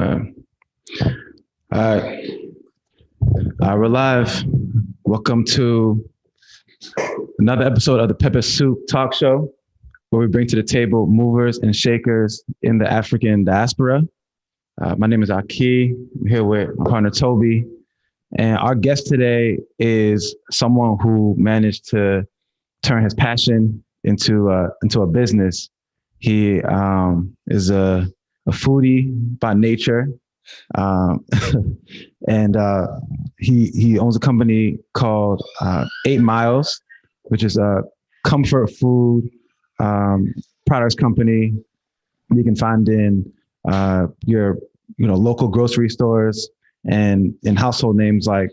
Uh, all right, we're live. Welcome to another episode of the Pepper Soup Talk Show, where we bring to the table movers and shakers in the African diaspora. My name is Aki. I'm here with my partner Toby, and our guest today is someone who managed to turn his passion into a business. He is a foodie by nature. Um, and he owns a company called 8 Miles, which is a comfort food products company you can find in your local grocery stores and in household names like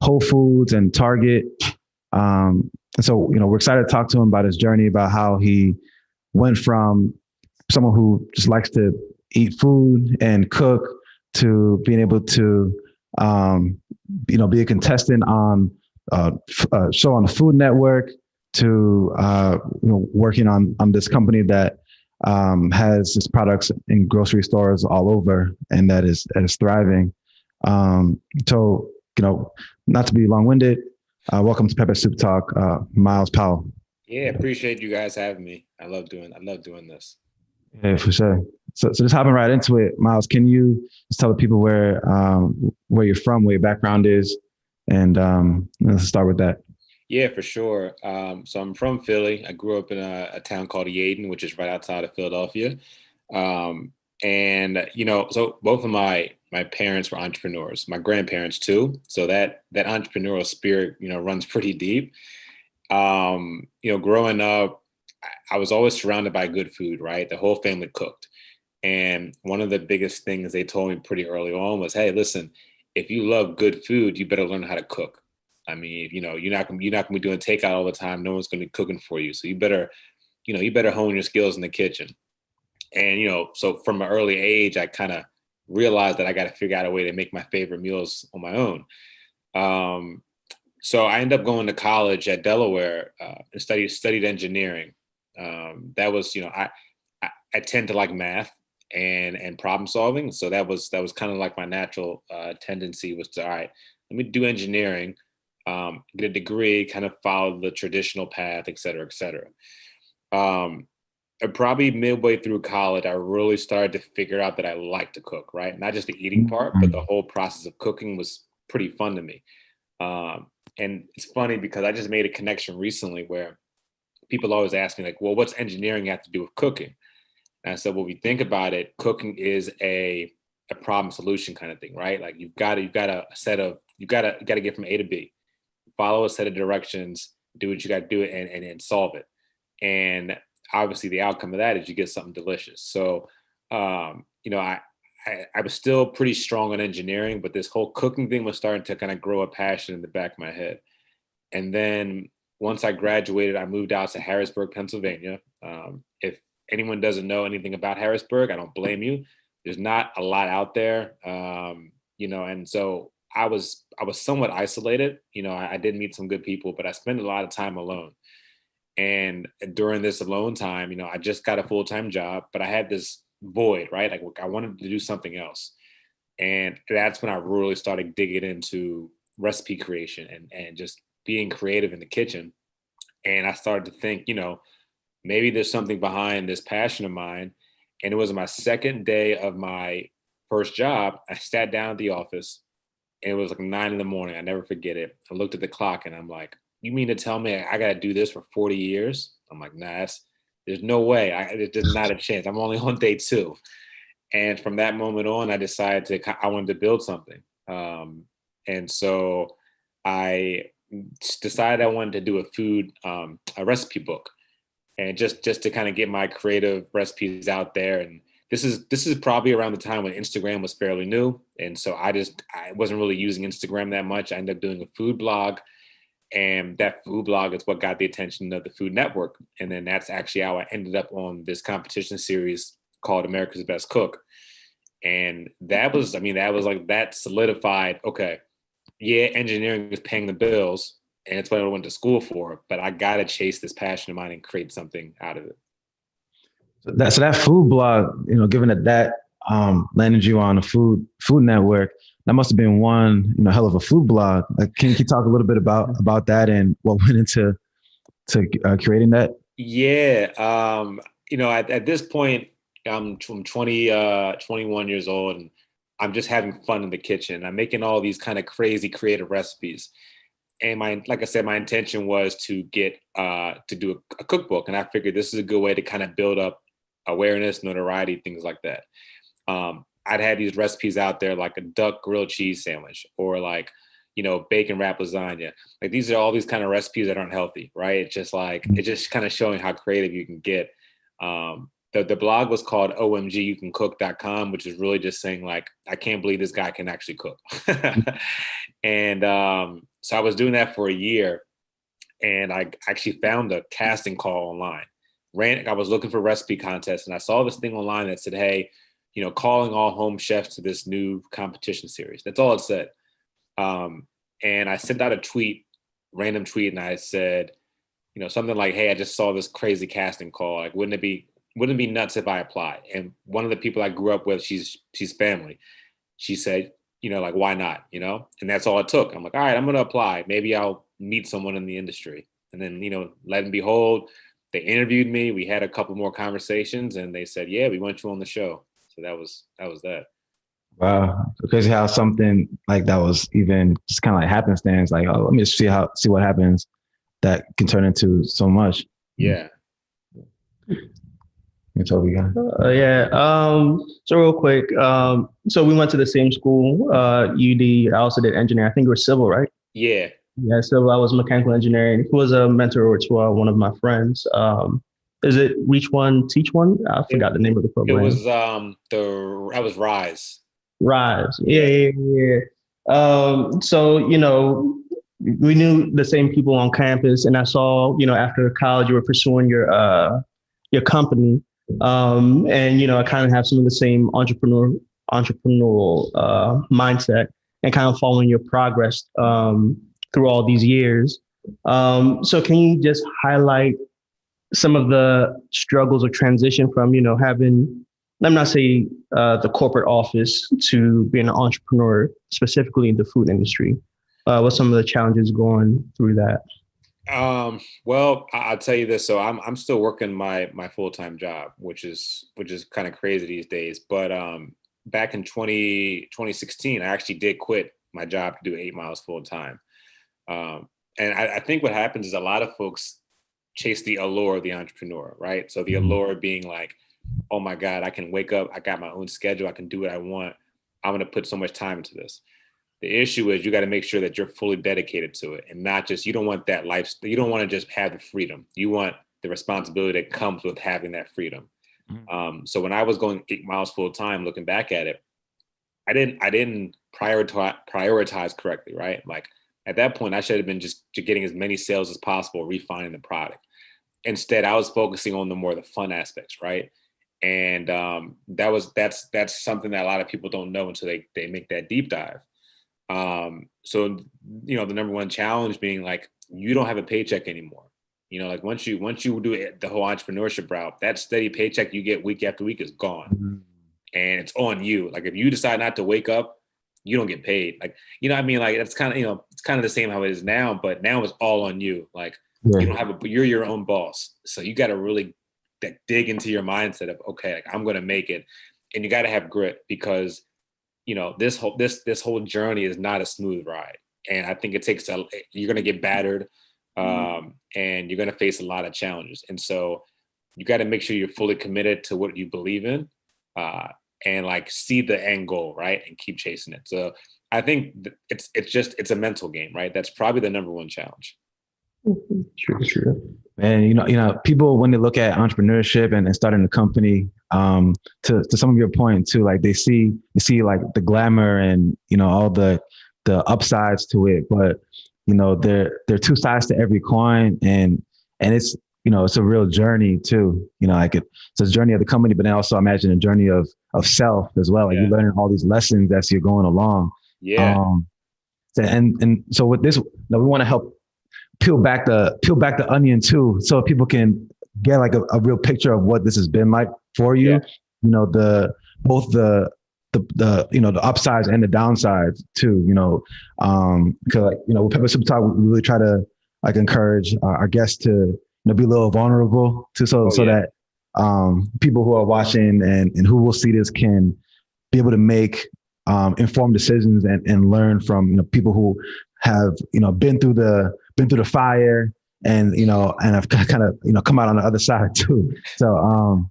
Whole Foods and Target. And so we're excited to talk to him about his journey, about how he went from someone who just likes to eat food and cook to being able to, be a contestant on a show on the Food Network to, working on this company that has its products in grocery stores all over and that is thriving. So, not to be long-winded, welcome to Pepper Soup Talk, Myles Powell. Yeah, appreciate you guys having me. I love doing this. Yeah, for sure. So just hopping right into it, Myles, can you just tell the people where you're from, where your background is, and let's start with that. Yeah, for sure. So I'm from Philly. I grew up in a town called Yeadon, which is right outside of Philadelphia. And so both of my parents were entrepreneurs. My grandparents too. So that entrepreneurial spirit, runs pretty deep. Growing up, I was always surrounded by good food, right? The whole family cooked. And one of the biggest things they told me pretty early on was, hey, listen, if you love good food, you better learn how to cook. I mean, you're not gonna be doing takeout all the time. No one's gonna be cooking for you. So you better hone your skills in the kitchen. And, so from an early age, I kind of realized that I got to figure out a way to make my favorite meals on my own. So I ended up going to college at Delaware and studied engineering. That was, I tend to like math and problem solving. So that was kind of like my natural tendency was to, all right, let me do engineering, get a degree, kind of follow the traditional path, et cetera, et cetera. Probably midway through college, I really started to figure out that I like to cook, right? Not just the eating part, but the whole process of cooking was pretty fun to me. And it's funny because I just made a connection recently where people always ask me like, well, what's engineering have to do with cooking? And I said, well, if you think about it, cooking is a problem solution kind of thing, right? Like you've got to get from A to B, follow a set of directions, do what you got to do and solve it. And obviously the outcome of that is you get something delicious. So, I was still pretty strong on engineering, but this whole cooking thing was starting to kind of grow a passion in the back of my head. And then once I graduated, I moved out to Harrisburg, Pennsylvania. If anyone doesn't know anything about Harrisburg, I don't blame you. There's not a lot out there, and so I was somewhat isolated. I did meet some good people, but I spent a lot of time alone. And during this alone time, I just got a full-time job, but I had this void, right? Like I wanted to do something else. And that's when I really started digging into recipe creation and just being creative in the kitchen. And I started to think, maybe there's something behind this passion of mine. And it was my second day of my first job. I sat down at the office and it was like 9 a.m. I never forget it. I looked at the clock and I'm like, you mean to tell me I got to do this for 40 years? I'm like, nah, there's no way. There's just not a chance. I'm only on day 2. And from that moment on, I decided I wanted to build something. And so I decided I wanted to do a recipe book, and just to kind of get my creative recipes out there. And this is probably around the time when Instagram was fairly new. And so I wasn't really using Instagram that much. I ended up doing a food blog. And that food blog is what got the attention of the Food Network. And then that's actually how I ended up on this competition series called America's Best Cook. And that was like, that solidified, okay, yeah, engineering is paying the bills and it's what I went to school for, but I got to chase this passion of mine and create something out of it. So that food blog, given that landed you on a Food Network. That must have been one, hell of a food blog. Like, can you talk a little bit about that and what went into creating that? Yeah. At this point, I'm 21 years old, and I'm just having fun in the kitchen. I'm making all these kind of crazy creative recipes. And like I said, my intention was to get to do a cookbook. And I figured this is a good way to kind of build up awareness, notoriety, things like that. I'd had these recipes out there, like a duck grilled cheese sandwich, or like, bacon wrapped lasagna. Like, these are all these kind of recipes that aren't healthy, right? It's just kind of showing how creative you can get. The blog was called omgyoucancook.com, which is really just saying, like, I can't believe this guy can actually cook. And so I was doing that for a year, and I actually found a casting call online. I was looking for recipe contests, and I saw this thing online that said, hey, calling all home chefs to this new competition series. That's all it said. And I sent out a random tweet, and I said, something like, hey, I just saw this crazy casting call. Like, wouldn't it be nuts if I applied? And one of the people I grew up with, she's family. She said, like, why not? And that's all it took. I'm like, all right, I'm going to apply. Maybe I'll meet someone in the industry. And then, let and behold, they interviewed me. We had a couple more conversations, and they said, yeah, we want you on the show. So that was that. Wow. Crazy how something like that was even just kind of like happenstance. Like, oh, let me just see what happens. That can turn into so much. Yeah. That's all we got. Yeah. So real quick. So we went to the same school, UD. I also did engineering. I think you were civil, right? Yeah. Yeah. So I was mechanical engineering. He was a mentor to one of my friends. Is it Reach One, Teach One? I forgot the name of the program. It was that was Rise. Rise. Yeah. So, we knew the same people on campus, and I saw, after college, you were pursuing your company. And, I kind of have some of the same entrepreneurial mindset and kind of following your progress through all these years. So can you just highlight some of the struggles of transition from, having, let me not say the corporate office, to being an entrepreneur, specifically in the food industry? What's some of the challenges going through that? Well, I'll tell you this. So I'm still working my full-time job, which is kind of crazy these days. But back in 2016, I actually did quit my job to do 8 Miles full time. And I think what happens is a lot of folks chase the allure of the entrepreneur, right? So the allure being like, oh my God, I can wake up, I got my own schedule, I can do what I want. I'm going to put so much time into this. The issue is you got to make sure that you're fully dedicated to it, and not just, you don't want that lifestyle. You don't want to just have the freedom. You want the responsibility that comes with having that freedom. So when I was going 8 Miles full time, looking back at it, I didn't prioritize correctly, right? Like, at that point, I should have been just getting as many sales as possible, refining the product. Instead, I was focusing on the fun aspects, right? And that's something that a lot of people don't know until they make that deep dive. So, the number one challenge being, like, you don't have a paycheck anymore. Like, once you do the whole entrepreneurship route, that steady paycheck you get week after week is gone. And it's on you. Like, if you decide not to wake up, you don't get paid. Like, what I mean? Like, it's kind of, it's kind of the same how it is now, but now it's all on you. Like, you don't have you're your own boss. So you got to really dig into your mindset of, okay, like, I'm going to make it. And you got to have grit, because, this whole journey is not a smooth ride. And I think you're going to get battered, and you're going to face a lot of challenges. And so you got to make sure you're fully committed to what you believe in, and, like, see the end goal, right? And keep chasing it. So I think it's a mental game, right? That's probably the number one challenge. True. And people, when they look at entrepreneurship and starting a company, to some of your point too, like, they see like the glamour and all the upsides to it, but there are two sides to every coin, and it's it's a real journey too. Like, it's a journey of the company, but then also imagine a journey of self as well. Like, you're learning all these lessons as you're going along. Yeah. And so with this, we want to help peel back the onion too, so people can get like a real picture of what this has been like for you. The both the upsides and the downsides too. Because like with Pepper Soup Talk, we really try to like encourage our guests to be a little vulnerable too, so that people who are watching and who will see this can be able to make informed decisions and learn from people who have been through the fire and and have kind of come out on the other side too. So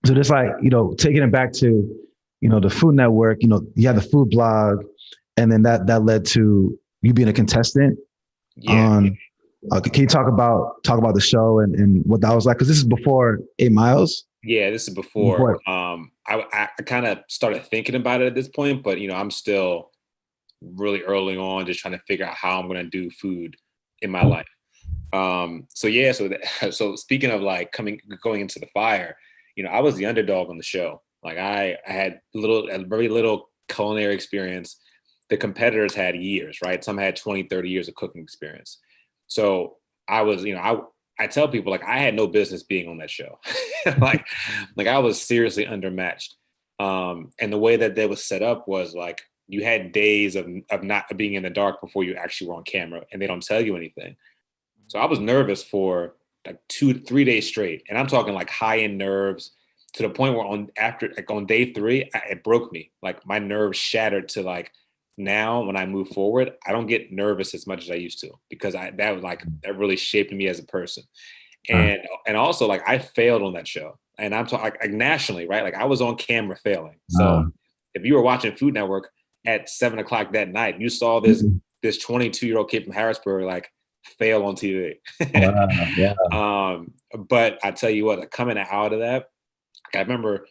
just like taking it back to the Food Network, you had the food blog, and then that led to you being a contestant on. Can you talk about the show and what that was like? Because this is before 8 Miles. Yeah, this is before. I kind of started thinking about it at this point, but I'm still really early on, just trying to figure out how I'm going to do food in my life. So speaking of like going into the fire, I was the underdog on the show. Like I had very little culinary experience. The competitors had years, right? Some had 20, 30 years of cooking experience. So I was, I tell people like I had no business being on that show. like I was seriously undermatched. And the way that was set up was like you had days of not being in the dark before you actually were on camera, and they don't tell you anything. So I was nervous for like 2-3 days straight, and I'm talking like high-end nerves to the point where on day 3, it broke me. Like my nerves shattered to like now when I move forward, I don't get nervous as much as I used to because that really shaped me as a person. And also like I failed on that show, and I'm talking like nationally, right? Like I was on camera failing. So if you were watching Food Network at 7:00 that night, you saw this 22-year-old kid from Harrisburg like fail on TV. But I tell you what, like coming out of that, I remember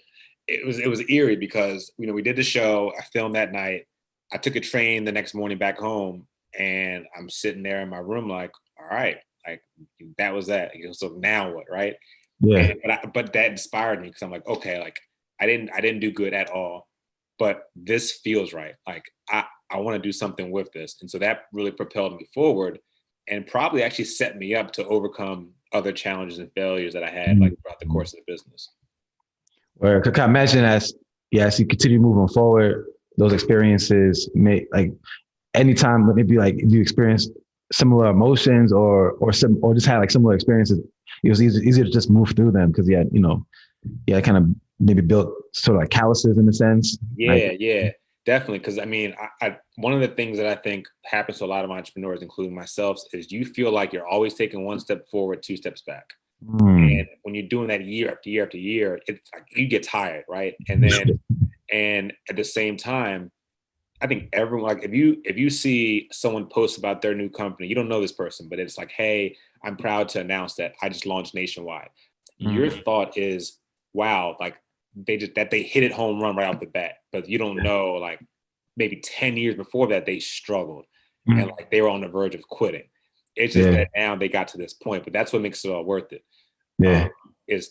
it was eerie because we did the show. I filmed that night. I took a train the next morning back home, and I'm sitting there in my room like, all right, like that was that. So now what, right? Yeah. But that inspired me because I'm like, okay, like I didn't do good at all, but this feels right. Like I want to do something with this, and so that really propelled me forward, and probably actually set me up to overcome other challenges and failures that I had like throughout the course of the business. Or I imagine as you continue moving forward, those experiences may like anytime maybe like if you experience similar emotions or just had like similar experiences, it was easier to just move through them because kind of maybe built sort of like calluses in a sense. Yeah, definitely. Because I mean, I one of the things that I think happens to a lot of entrepreneurs, including myself, is you feel like you're always taking 1 step forward, 2 steps back. And when you're doing that year after year after year, it's like you get tired, right? And at the same time, I think everyone, like if you see someone post about their new company, you don't know this person, but it's like, hey, I'm proud to announce that I just launched nationwide. Your thought is, wow, like they hit it home run right off the bat, but you don't know like maybe 10 years before that they struggled and like they were on the verge of quitting. It's just that now they got to this point, but that's what makes it all worth it. Is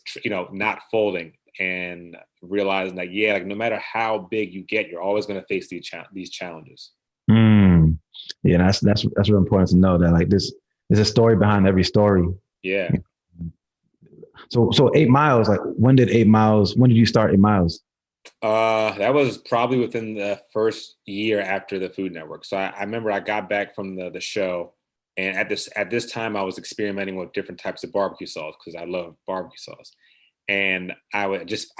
not folding and realizing that like no matter how big you get, you're always going to face these challenges. Yeah, that's real important to know that like there's a story behind every story. Yeah. So 8 Miles, like when did you start 8 Miles? That was probably within the first year after the Food Network. So I remember I got back from the show, and at this time I was experimenting with different types of barbecue sauce because I love barbecue sauce. And I just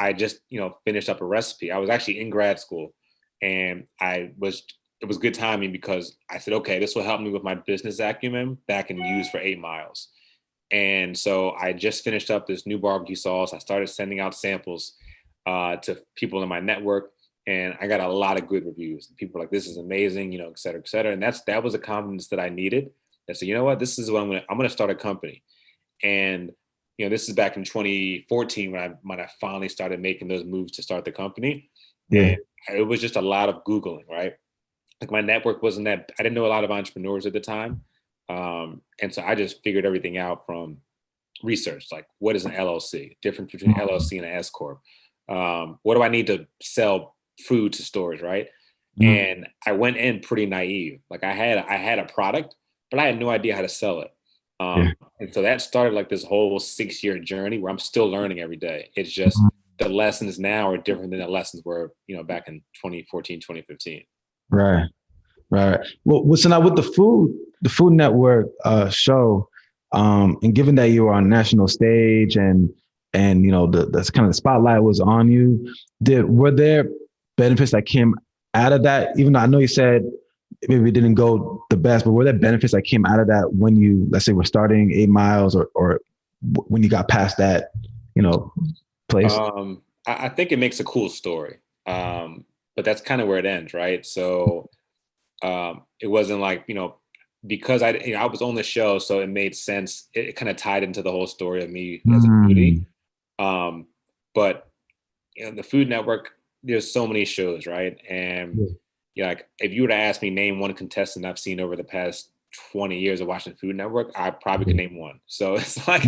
finished up a recipe. I was actually in grad school, and it was good timing because I said, okay, this will help me with my business acumen that I can use for 8 Miles. And so I just finished up this new barbecue sauce. I started sending out samples to people in my network, and I got a lot of good reviews. People were like, this is amazing, et cetera, et cetera. And that was the confidence that I needed. I said, you know what, this is what I'm going to start a company. And this is back in 2014 when I finally started making those moves to start the company. Yeah. And it was just a lot of Googling, right? Like my network wasn't I didn't know a lot of entrepreneurs at the time. And so I just figured everything out from research, like what is an LLC, difference between LLC and an S Corp. What do I need to sell food to stores, right? And I went in pretty naive. Like I had a product, but I had no idea how to sell it. And so that started like this whole 6-year journey where I'm still learning every day. It's just the lessons now are different than the lessons were, back in 2014, 2015. Right. Right. Well, so now with the Food Network show, and given that you were on national stage and the kind of the spotlight was on you, were there benefits that came out of that? Even though I know you said maybe it didn't go the best, but were there benefits that came out of that when you, let's say, were starting 8 Miles or when you got past that, place? I think it makes a cool story, but that's kind of where it ends, right? So it wasn't like, because I was on the show, so it made sense. It kind of tied into the whole story of me as a foodie. But the Food Network, there's so many shows, right? And like if you were to ask me name one contestant I've seen over the past 20 years of watching Food Network, I probably could name one. So it's like,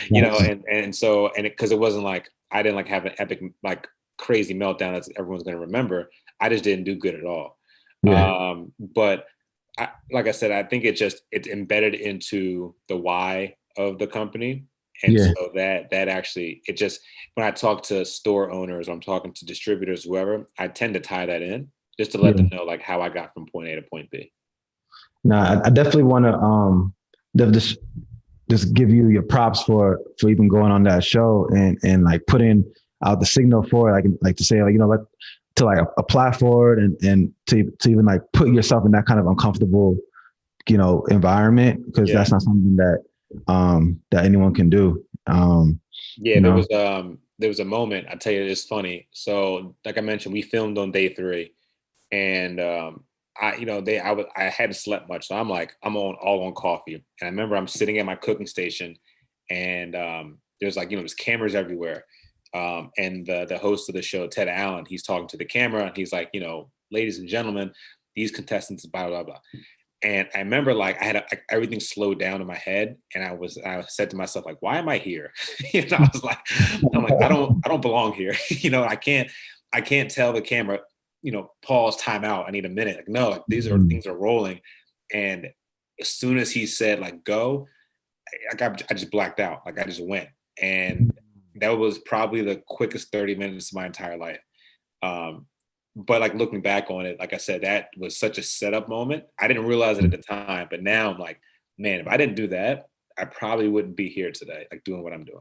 because it wasn't like I didn't like have an epic like crazy meltdown that everyone's going to remember. I just didn't do good at all. But like I said, I think it's embedded into the why of the company. And so that actually, when I talk to store owners, or I'm talking to distributors, whoever, I tend to tie that in just to let them know like how I got from point A to point B. No, I definitely want to just give you your props for even going on that show and like putting out the signal for it, like to say, like, to like apply for it and to even like put yourself in that kind of uncomfortable, environment, because that's not something that anyone can do. There was a moment, I tell you, it's funny. So like I mentioned, we filmed on day 3 and I hadn't slept much. So I'm all on coffee. And I remember I'm sitting at my cooking station and there's like, there's cameras everywhere. And the host of the show, Ted Allen, he's talking to the camera and he's like, ladies and gentlemen, these contestants, blah, blah, blah. And I remember like I had everything slowed down in my head, and I said to myself like, why am I here? I was like, I don't belong here. I can't tell the camera, pause, time out. I need a minute. Like, no, like these are things are rolling. And as soon as he said like go, I just blacked out. Like I just went, and that was probably the quickest 30 minutes of my entire life. But like looking back on it, like I said, that was such a setup moment. I didn't realize it at the time, but now I'm like, man, if I didn't do that, I probably wouldn't be here today, like doing what I'm doing.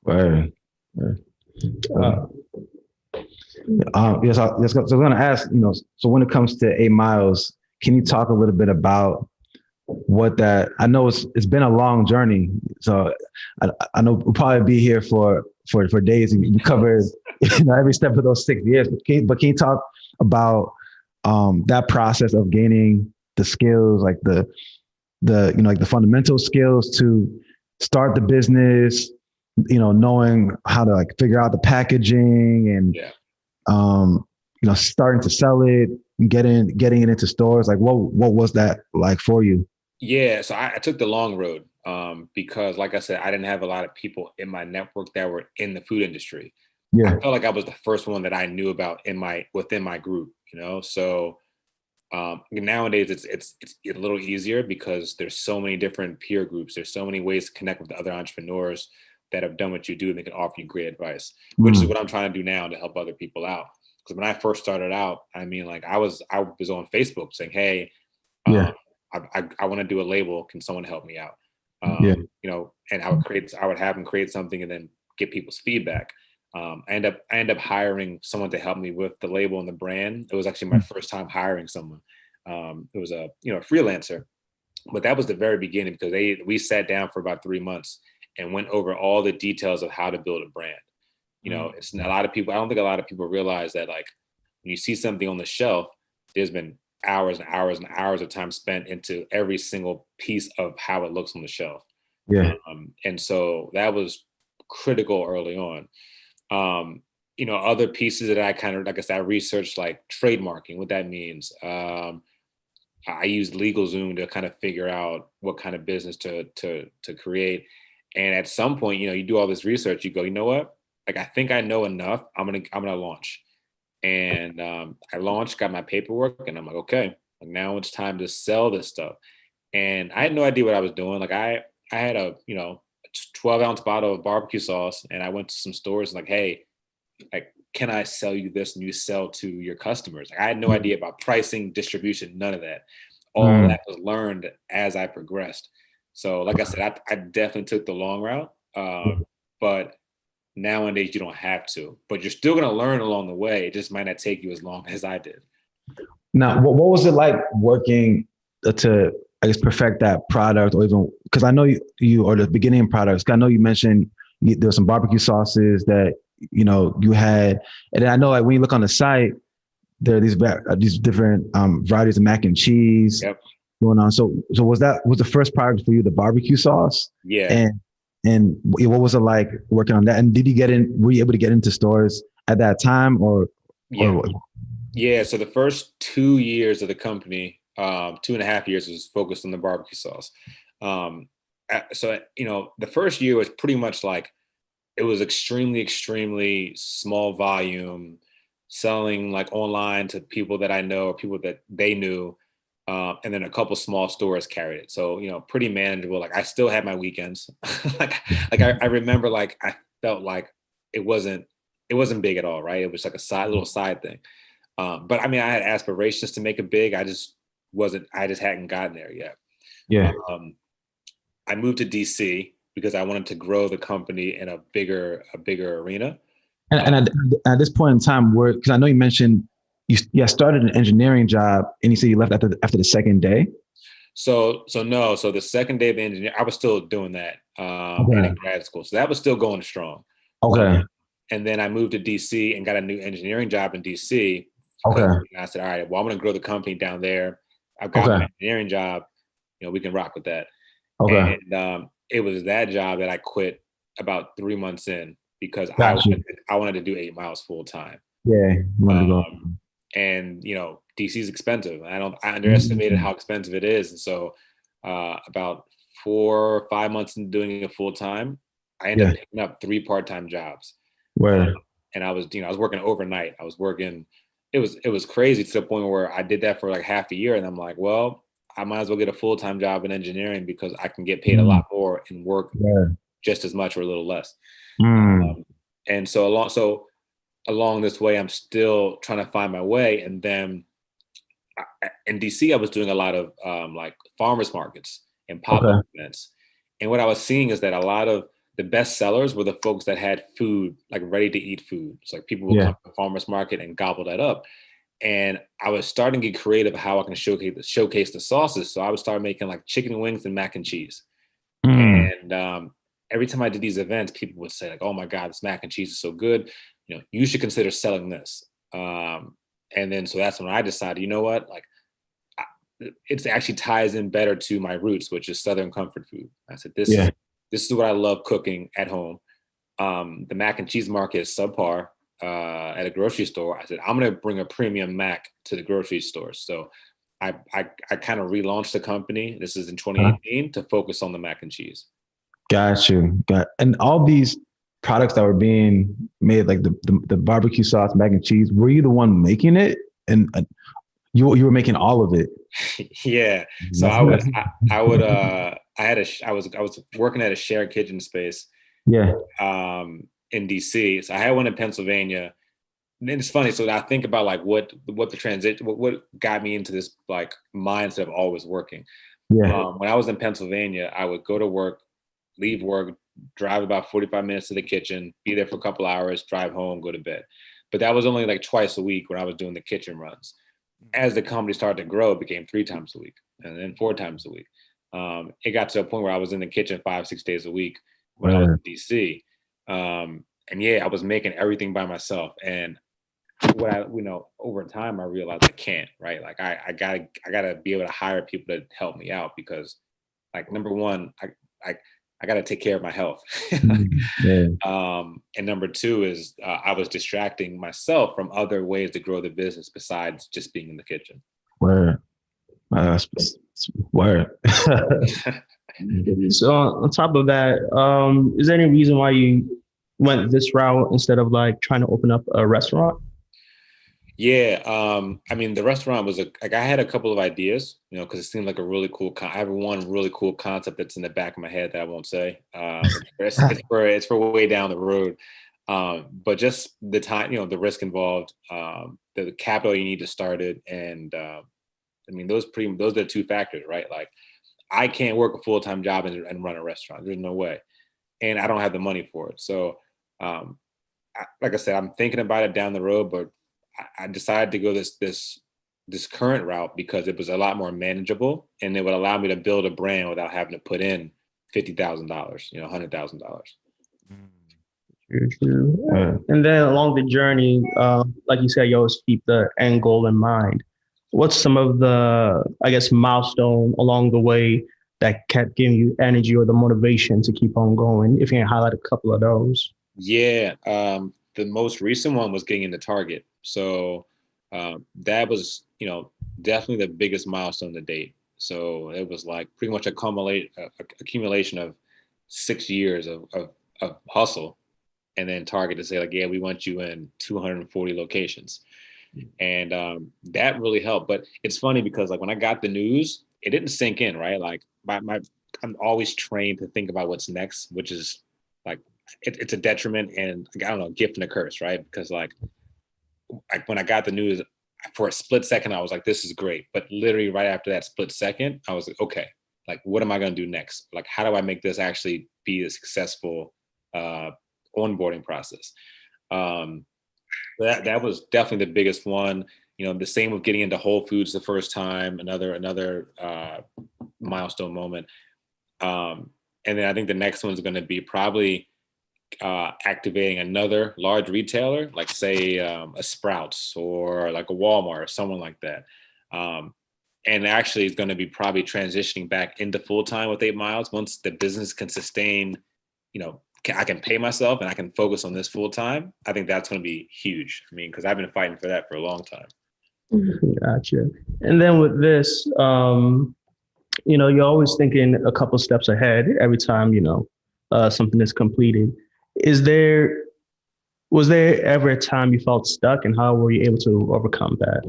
Right. Yes, so I was going to ask, so when it comes to 8 Miles, can you talk a little bit about what that? I know it's been a long journey, so I know we'll probably be here for days, and you cover every step of those 6 years. But can you talk about that process of gaining the skills, like the like the fundamental skills to start the business, knowing how to like figure out the packaging and starting to sell it, and getting it into stores. Like what was that like for you? Yeah, so I took the long road because, like I said, I didn't have a lot of people in my network that were in the food industry. I felt like I was the first one that I knew about within my group, So nowadays it's a little easier because there's so many different peer groups. There's so many ways to connect with other entrepreneurs that have done what you do, and they can offer you great advice, which is what I'm trying to do now to help other people out. Because when I first started out, I mean, like I was on Facebook saying, hey. I want to do a label. Can someone help me out? And I would have them create something and then get people's feedback. I end up hiring someone to help me with the label and the brand. It was actually my first time hiring someone. It was a freelancer, but that was the very beginning because we sat down for about 3 months and went over all the details of how to build a brand. It's a lot of people. I don't think a lot of people realize that like when you see something on the shelf, there's been hours and hours and hours of time spent into every single piece of how it looks on the shelf. And so that was critical early on. Other pieces that I kind of, like I said, I researched like trademarking, what that means. I used LegalZoom to kind of figure out what kind of business to create. And at some point, you do all this research, you go, you know what? Like, I think I know enough. I'm gonna launch. And I launched, got my paperwork, and I'm like, okay, like now it's time to sell this stuff. And I had no idea what I was doing. Like I had a 12-ounce bottle of barbecue sauce, and I went to some stores like, hey, like, can I sell you this and you sell to your customers? Like, I had no idea about pricing, distribution, none of that. All that was learned as I progressed. So like I said, I definitely took the long route, but nowadays you don't have to, but you're still going to learn along the way. It just might not take you as long as I did. Now, what was it like working to, I guess, perfect that product, or even, because I know you or the beginning products, 'cause I know you mentioned there's some barbecue sauces that, you had, and then I know like when you look on the site, there are these different varieties of mac and cheese going on. So was the first product for you the barbecue sauce? Yeah. And what was it like working on that? And were you able to get into stores at that time or? Yeah. So the first 2 years of the company, 2.5 years, was focused on the barbecue sauce. So the first year was pretty much like, it was extremely, extremely small volume, selling like online to people that I know or people that they knew. And then a couple small stores carried it. So, pretty manageable. Like, I still had my weekends. I remember, like, I felt like it wasn't big at all, right? It was like a little side thing. But I mean, I had aspirations to make it big. I just hadn't gotten there yet. Yeah. I moved to DC because I wanted to grow the company in a bigger arena. And at this point in time, because I know you mentioned you started an engineering job, and you said you left after the second day. So no. So the second day of the engineer, I was still doing that and in grad school. So that was still going strong. Okay. And then I moved to DC and got a new engineering job in DC. Okay. And I said, all right, well, I'm going to grow the company down there. I've got my engineering job. We can rock with that. Okay. And it was that job that I quit about 3 months in because I wanted to do 8 Miles full time. Yeah. And DC is expensive. I underestimated how expensive it is. And so about 4 or 5 months into doing it full time, I ended up picking up 3 part-time jobs. And I was working overnight. I was working, it was crazy to the point where I did that for like half a year. And I'm like, well, I might as well get a full-time job in engineering because I can get paid a lot more and work just as much or a little less. And so along this way, I'm still trying to find my way. And then in DC, I was doing a lot of like farmers markets and pop-up events. And what I was seeing is that a lot of the best sellers were the folks that had food, like ready to eat food. So like people would come to the farmers market and gobble that up. And I was starting to get creative how I can showcase the sauces. So I would start making like chicken wings and mac and cheese. And every time I did these events, people would say like, "Oh my God, this mac and cheese is so good. You should consider selling this." And then so that's when I decided, you know what, like it actually ties in better to my roots, which is Southern comfort food. I said, this is what I love cooking at home. The mac and cheese market is subpar. At a grocery store, I said, I'm going to bring a premium mac to the grocery store. So I kind of relaunched the company. This is in 2018 to focus on the mac and cheese. Got you. And all these products that were being made, like the barbecue sauce, mac and cheese, were you the one making it? And you were making all of it? Yeah. So I was working at a shared kitchen space. Yeah. In DC. So I had one in Pennsylvania. And it's funny. So I think about like what the transition, what got me into this like mindset of always working. Yeah. When I was in Pennsylvania, I would go to work, leave work, drive about 45 minutes to the kitchen, be there for a couple hours, drive home, go to bed. But that was only like twice a week when I was doing the kitchen runs. As the company started to grow, it became 3 times a week and then 4 times a week. It got to a point where I was in the kitchen 5-6 days a week when I was in DC. And I was making everything by myself. And over time I realized I can't, right? Like I gotta be able to hire people to help me out because like, number one, I gotta take care of my health. And number two is I was distracting myself from other ways to grow the business besides just being in the kitchen. Word. So on top of that, is there any reason why you went this route instead of like trying to open up a restaurant? Yeah, I mean, the restaurant was like I had a couple of ideas, because it seemed like a really cool. I have one really cool concept that's in the back of my head that I won't say. It's for way down the road, but just the time, the risk involved, the capital you need to start it, and I mean, those are the two factors, right? Like, I can't work a full-time job and run a restaurant. There's no way, and I don't have the money for it. So, um, like I said, I'm thinking about it down the road, but I decided to go this current route because it was a lot more manageable and it would allow me to build a brand without having to put in $50,000, $100,000. True, true. And then along the journey, like you said, you always keep the end goal in mind. What's some of the, I guess, milestone along the way that kept giving you energy or the motivation to keep on going? If you can highlight a couple of those. Yeah, the most recent one was getting into Target. So that was, definitely the biggest milestone to date. So it was like pretty much accumulation of 6 years of hustle, and then Target to say like, yeah, we want you in 240 locations, and that really helped. But it's funny because like when I got the news, it didn't sink in, right? Like I'm always trained to think about what's next, which is like it's a detriment and I don't know, gift and a curse, right? Because like when I got the news, for a split second, I was like, this is great. But literally right after that split second, I was like, okay, like, what am I going to do next? Like, how do I make this actually be a successful onboarding process? That was definitely the biggest one. The same with getting into Whole Foods the first time, another milestone moment. And then I think the next one's going to be probably activating another large retailer, like say a Sprouts or like a Walmart or someone like that. And actually is going to be probably transitioning back into full-time with 8 Miles once the business can sustain, I can pay myself and I can focus on this full-time. I think that's going to be huge. I mean, because I've been fighting for that for a long time. Gotcha. And then with this, you're always thinking a couple steps ahead every time, something is completed. Was there ever a time you felt stuck and how were you able to overcome that?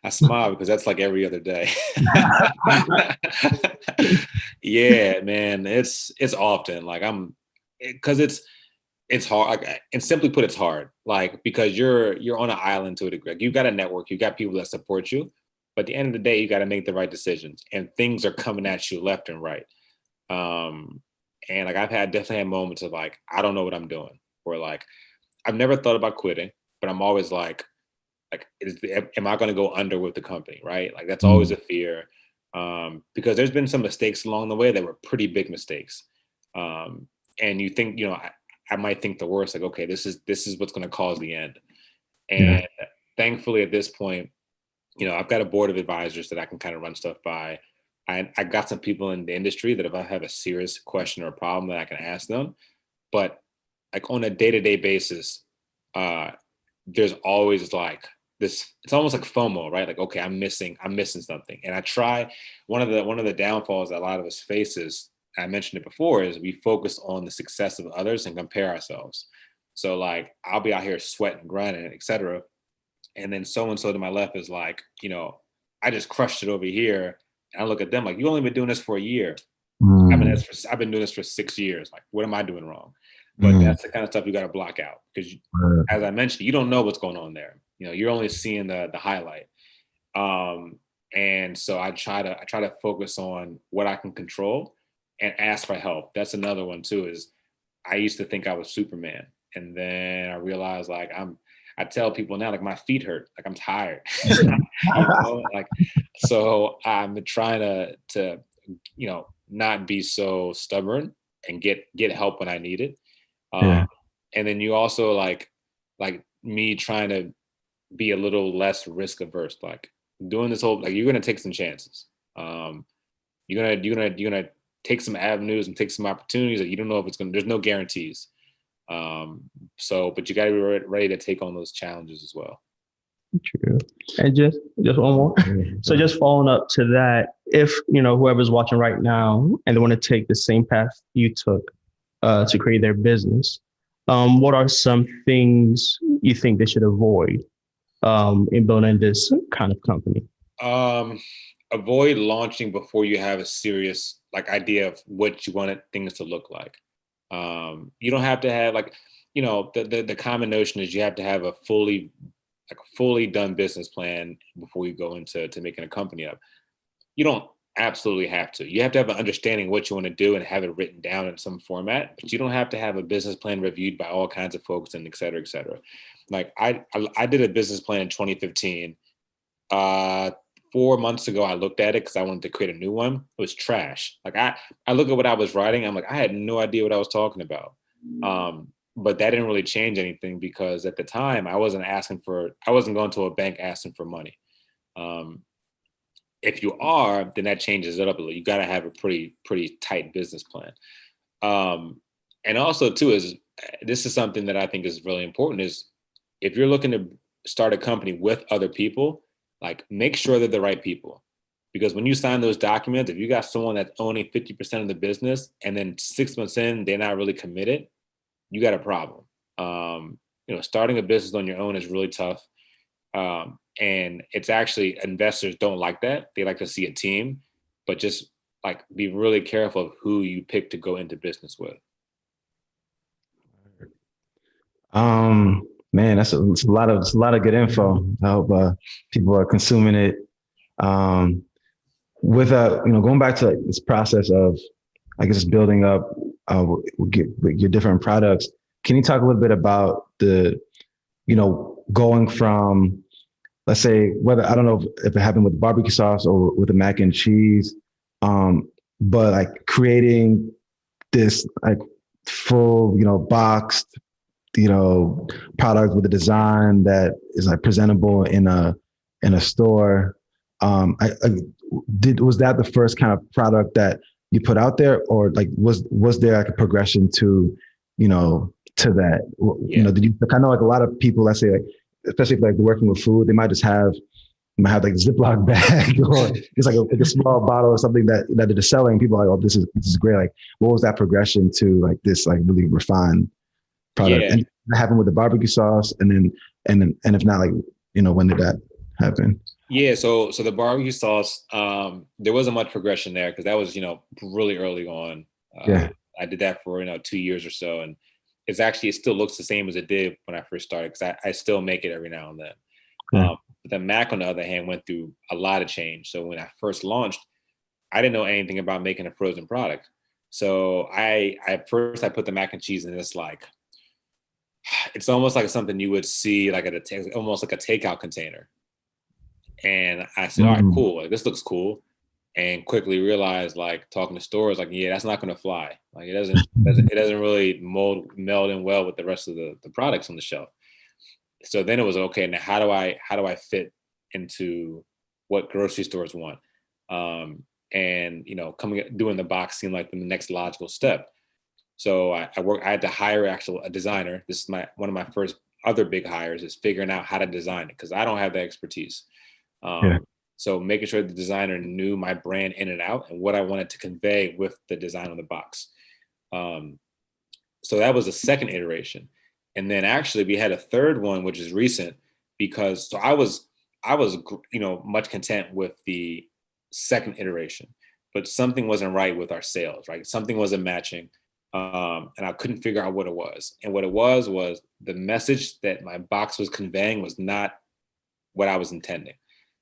I smile because that's like every other day. Yeah, man, it's often like because it's hard. And simply put, it's hard. Like, because you're on an island to a degree. Like, you've got a network, you've got people that support you, but at the end of the day, you got to make the right decisions, and things are coming at you left and right. And like I've definitely had moments of like, I don't know what I'm doing, or like I've never thought about quitting, but I'm always like, am I going to go under with the company, right? Like that's always a fear, because there's been some mistakes along the way that were pretty big mistakes, and you think, I might think the worst, like, okay, this is what's going to cause the end. And thankfully at this point, I've got a board of advisors that I can kind of run stuff by. I got some people in the industry that if I have a serious question or a problem that I can ask them, but like on a day-to-day basis, there's always like this, it's almost like FOMO, right? Like, okay, I'm missing something. And I try, one of the downfalls that a lot of us face is, I mentioned it before, is we focus on the success of others and compare ourselves. So like, I'll be out here sweating, grinding, et cetera. And then so-and-so to my left is like, I just crushed it over here. And I look at them like, you only been doing this for a year. I've been doing this for 6 years. Like, what am I doing wrong? But that's the kind of stuff you got to block out, because as I mentioned, you don't know what's going on there. You're only seeing the highlight. And so I try to focus on what I can control and ask for help. That's another one too, is I used to think I was Superman. And then I realized like I tell people now, like, my feet hurt, like I'm tired. Like, so I'm trying to not be so stubborn and get help when I need it. And then you also like me trying to be a little less risk averse, like doing this whole, like, you're going to take some chances. You're going to take some avenues and take some opportunities that you don't know if there's no guarantees. But you got to be ready to take on those challenges as well. True. And just one more. So just following up to that, if, whoever's watching right now and they want to take the same path you took to create their business, what are some things you think they should avoid? in building this kind of company? Avoid launching before you have a serious like idea of what you want things to look like. You don't have to have like, the common notion is you have to have a fully done business plan before you go into making a company up. You don't absolutely have to. You have to have an understanding of what you want to do and have it written down in some format, but you don't have to have a business plan reviewed by all kinds of folks and et cetera, et cetera. Like I did a business plan in 2015. 4 months ago, I looked at it because I wanted to create a new one. It was trash. Like I look at what I was writing. I'm like, I had no idea what I was talking about. But that didn't really change anything because at the time I wasn't going to a bank asking for money. If you are, then that changes it up a little. You got to have a pretty tight business plan. And also too this is something that I think is really important is if you're looking to start a company with other people, like make sure they're the right people. Because when you sign those documents, if you got someone that's owning 50% of the business and then 6 months in, they're not really committed, you got a problem. Starting a business on your own is really tough. And it's actually investors don't like that. They like to see a team, but just like be really careful of who you pick to go into business with. Man, it's a lot of good info. I hope people are consuming it. With going back to like this process of, I guess, building up your different products. Can you talk a little bit about going from, let's say, whether, I don't know if it happened with barbecue sauce or with the mac and cheese, but like creating this like full, boxed, product with a design that is like presentable in a store. Was that the first kind of product that you put out there, or like was there like a progression to that? Yeah. Did you, like, I know like a lot of people, let's say, like, especially if like working with food, they might have like a Ziploc bag or it's like a small bottle or something that they're selling. People are like, oh, this is great. Like, what was that progression to like this like really refined product? Yeah. And that happened with the barbecue sauce, and if not, like, when did that happen? Yeah, so the barbecue sauce, there wasn't much progression there because that was, really early on. Yeah. I did that for 2 years or so, and it still looks the same as it did when I first started because I still make it every now and then. Yeah. But the Mac, on the other hand, went through a lot of change. So when I first launched, I didn't know anything about making a frozen product. So I put the mac and cheese in this like, it's almost like something you would see like almost like a takeout container. And I said, all right, cool. Like, this looks cool. And quickly realized, like, talking to stores, like, yeah, that's not going to fly. Like, it doesn't really meld in well with the rest of the products on the shelf. So then it was, okay, now how do I fit into what grocery stores want? And doing the box seemed like the next logical step. So I had to hire a designer. This is one of my first other big hires, is figuring out how to design it because I don't have the expertise. So making sure the designer knew my brand in and out and what I wanted to convey with the design on the box. So that was the second iteration. And then actually we had a third one, which is recent, because I was much content with the second iteration, but something wasn't right with our sales, right? Something wasn't matching. And I couldn't figure out what it was. And what it was the message that my box was conveying was not what I was intending.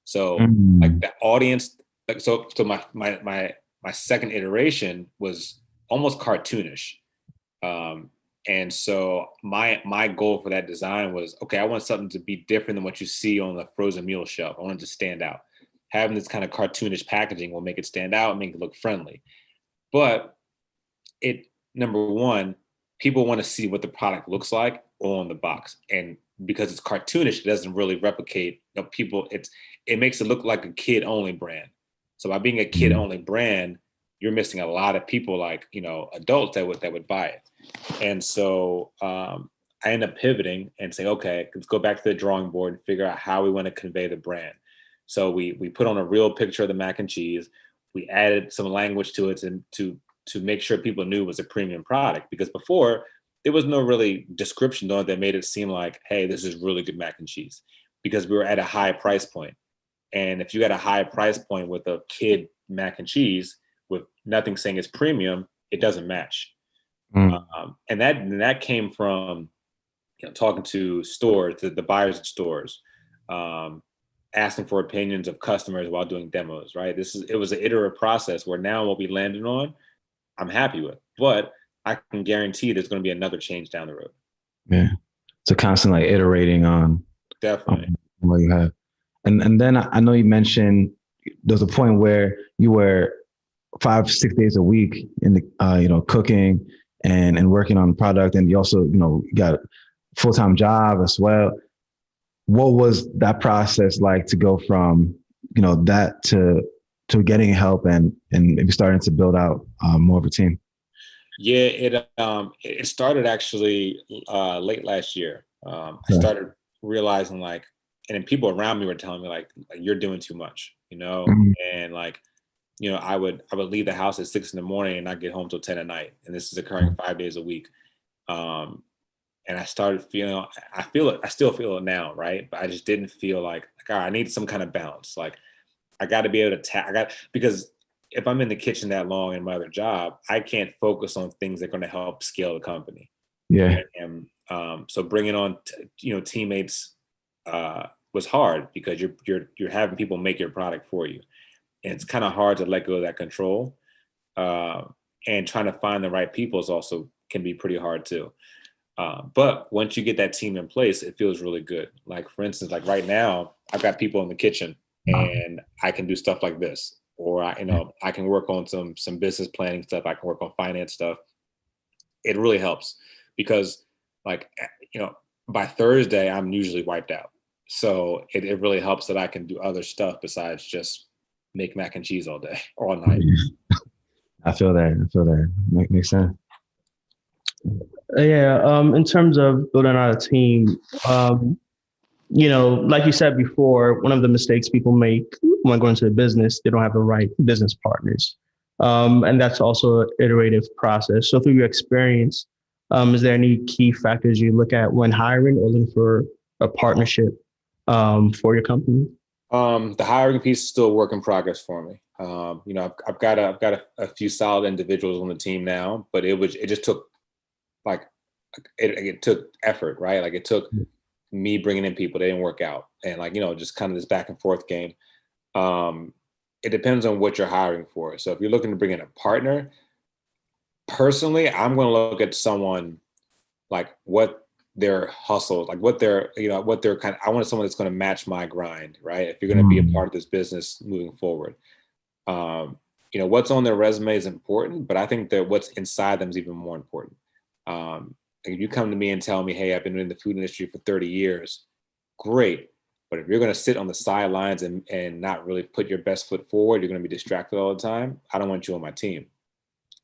So like the audience, like so my second iteration was almost cartoonish. And so my goal for that design was, okay, I want something to be different than what you see on the frozen meal shelf. I want it to stand out. Having this kind of cartoonish packaging will make it stand out, make it look friendly. But number one, people want to see what the product looks like on the box. And because it's cartoonish, it doesn't really replicate people. It makes it look like a kid-only brand. So by being a kid-only brand, you're missing a lot of people, like, adults that would buy it. And so I end up pivoting and saying, okay, let's go back to the drawing board and figure out how we want to convey the brand. So we put on a real picture of the mac and cheese. We added some language to it to make sure people knew it was a premium product, because before there was no really description on it that made it seem like, hey, this is really good mac and cheese. because we were at a high price point. And if you got a high price point with a kid mac and cheese with nothing saying it's premium, it doesn't match. And that came from, talking to stores, the buyers at stores, asking for opinions of customers while doing demos, right? It was an iterative process where now what we landed on, I'm happy with, but I can guarantee there's going to be another change down the road. Yeah. So constantly iterating on Definitely what you have. And then I know you mentioned there's a point where you were 5-6 days a week in the cooking and working on the product, and you also got a full-time job as well. What was that process like to go from that to getting help and maybe starting to build out more of a team? Yeah, it started actually late last year. I started realizing and then people around me were telling me like you're doing too much, and I would leave the house at 6 a.m. and not get home till 10 at night, and this is occurring 5 days a week. And I started feeling, I still feel it now, right? But I just didn't feel like all right, I need some kind of balance. Like I got to be able to because if I'm in the kitchen that long in my other job, I can't focus on things that are going to help scale the company. Yeah. And so bringing on, teammates was hard because you're having people make your product for you, and it's kind of hard to let go of that control. And trying to find the right people is also can be pretty hard too. But once you get that team in place, it feels really good. Like for instance, like right now, I've got people in the kitchen, and I can do stuff like this, or I can work on some business planning stuff. I can work on finance stuff. It really helps because by Thursday, I'm usually wiped out. So it really helps that I can do other stuff besides just make mac and cheese all day or all night. I feel that. Makes sense. Yeah. In terms of building out a team, like you said before, one of the mistakes people make when going into a business, they don't have the right business partners. And that's also an iterative process. So through your experience, is there any key factors you look at when hiring or looking for a partnership for your company? The hiring piece is still a work in progress for me. I've got a few solid individuals on the team now, but it just took it took effort, right? Like it took me bringing in people, they didn't work out, and just kind of this back and forth game. It depends on what you're hiring for. So if you're looking to bring in a partner, personally, I'm going to look at someone like what their hustle, like what their kind of, I want someone that's going to match my grind, right? If you're going to be a part of this business moving forward, what's on their resume is important, but I think that what's inside them is even more important. If you come to me and tell me, hey, I've been in the food industry for 30 years, great. But if you're going to sit on the sidelines and not really put your best foot forward, you're going to be distracted all the time. I don't want you on my team.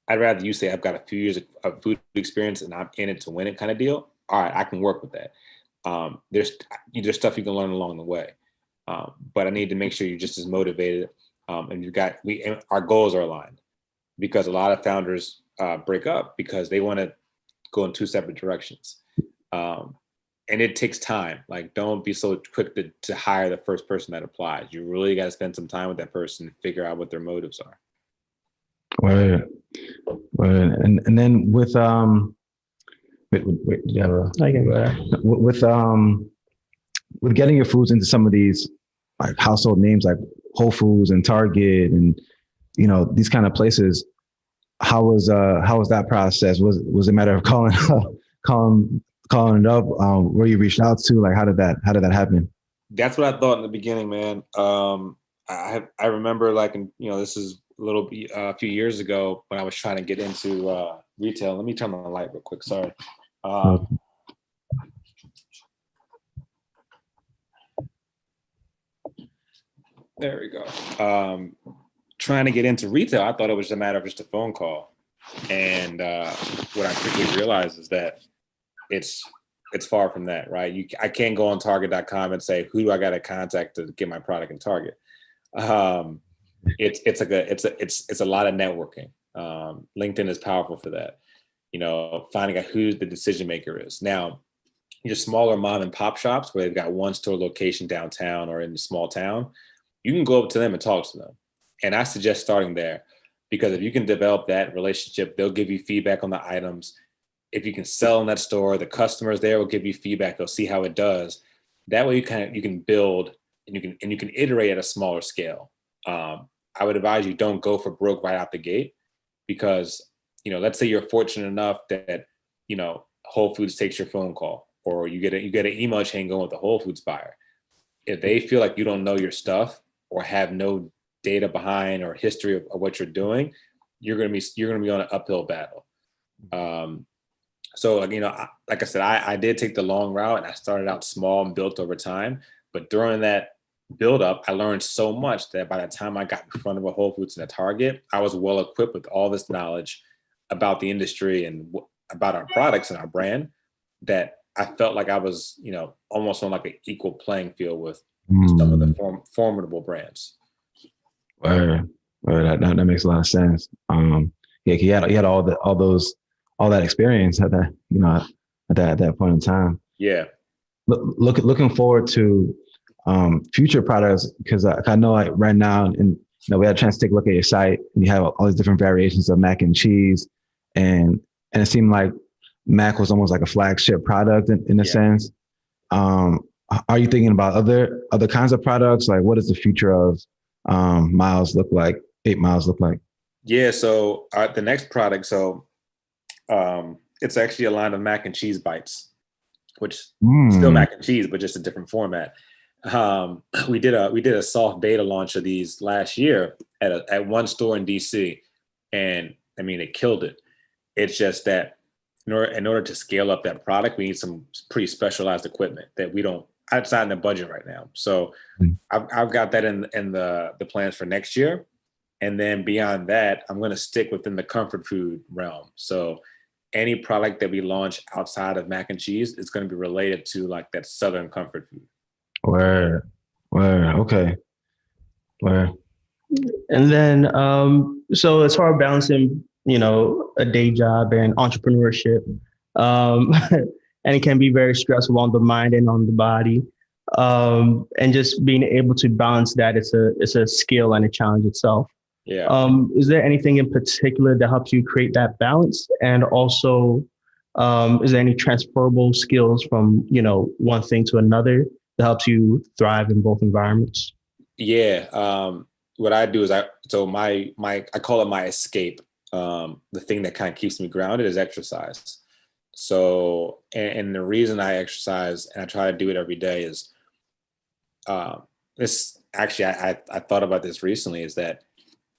I'd rather you say I've got a few years of food experience and I'm in it to win it kind of deal. All right, I can work with that. There's stuff you can learn along the way. But I need to make sure you're just as motivated. And our goals are aligned, because a lot of founders break up because they want to go in two separate directions. And it takes time. Like, don't be so quick to hire the first person that applies. You really got to spend some time with that person and figure out what their motives are. Right. And then with wait, you have a, I can go there. With getting your foods into some of these like household names like Whole Foods and Target and these kind of places, how was that process? Was it a matter of calling it up? Where you reached out to? Like how did that happen? That's what I thought in the beginning, man. I remember this is a few years ago when I was trying to get into retail. Let me turn on the light real quick. Sorry. There we go. Trying to get into retail, I thought it was just a matter of just a phone call. And what I quickly realized is that it's far from that, right? I can't go on Target.com and say, who do I got to contact to get my product in Target? It's a lot of networking. LinkedIn is powerful for that. Finding out who the decision maker is. Now, your smaller mom and pop shops where they've got one store location downtown or in a small town, you can go up to them and talk to them. And I suggest starting there, because if you can develop that relationship, they'll give you feedback on the items. If you can sell in that store, the customers there will give you feedback. They'll see how it does. That way you can build and you can iterate at a smaller scale. I would advise you don't go for broke right out the gate, because, let's say you're fortunate enough that, Whole Foods takes your phone call, or you get an email chain going with the Whole Foods buyer. If they feel like you don't know your stuff or have no data behind or history of what you're doing, you're gonna be on an uphill battle. So, like I said, I did take the long route, and I started out small and built over time. But during that build up, I learned so much that by the time I got in front of a Whole Foods and a Target, I was well equipped with all this knowledge about the industry and about our products and our brand, that I felt like I was, almost on like an equal playing field with some of the formidable brands. That makes a lot of sense. Yeah, he had all that experience at that, at that point in time. Yeah. Looking forward to future products, because I know, like, right now, and we had a chance to take a look at your site, and you have all these different variations of mac and cheese, and it seemed like mac was almost like a flagship product in a sense. Are you thinking about other kinds of products? Like, what does the future of Myles look like? 8 Miles look like? Yeah. So the next product, it's actually a line of mac and cheese bites, which still mac and cheese, but just a different format. We did a soft beta launch of these last year at one store in DC, and I mean, it killed it. It's just that in order to scale up that product, we need some pretty specialized equipment that it's not in the budget right now. So I've got that in the plans for next year. And then beyond that, I'm going to stick within the comfort food realm. So any product that we launch outside of mac and cheese is going to be related to like that Southern comfort food. Okay. And then, so as far as balancing, a day job and entrepreneurship, and it can be very stressful on the mind and on the body. And just being able to balance that, it's a skill and a challenge itself. Yeah. Is there anything in particular that helps you create that balance? And also, is there any transferable skills from, one thing to another that helps you thrive in both environments? Yeah. What I do is I call it my escape. The thing that kind of keeps me grounded is exercise. So, and the reason I exercise and I try to do it every day is, this actually, I thought about this recently, is that,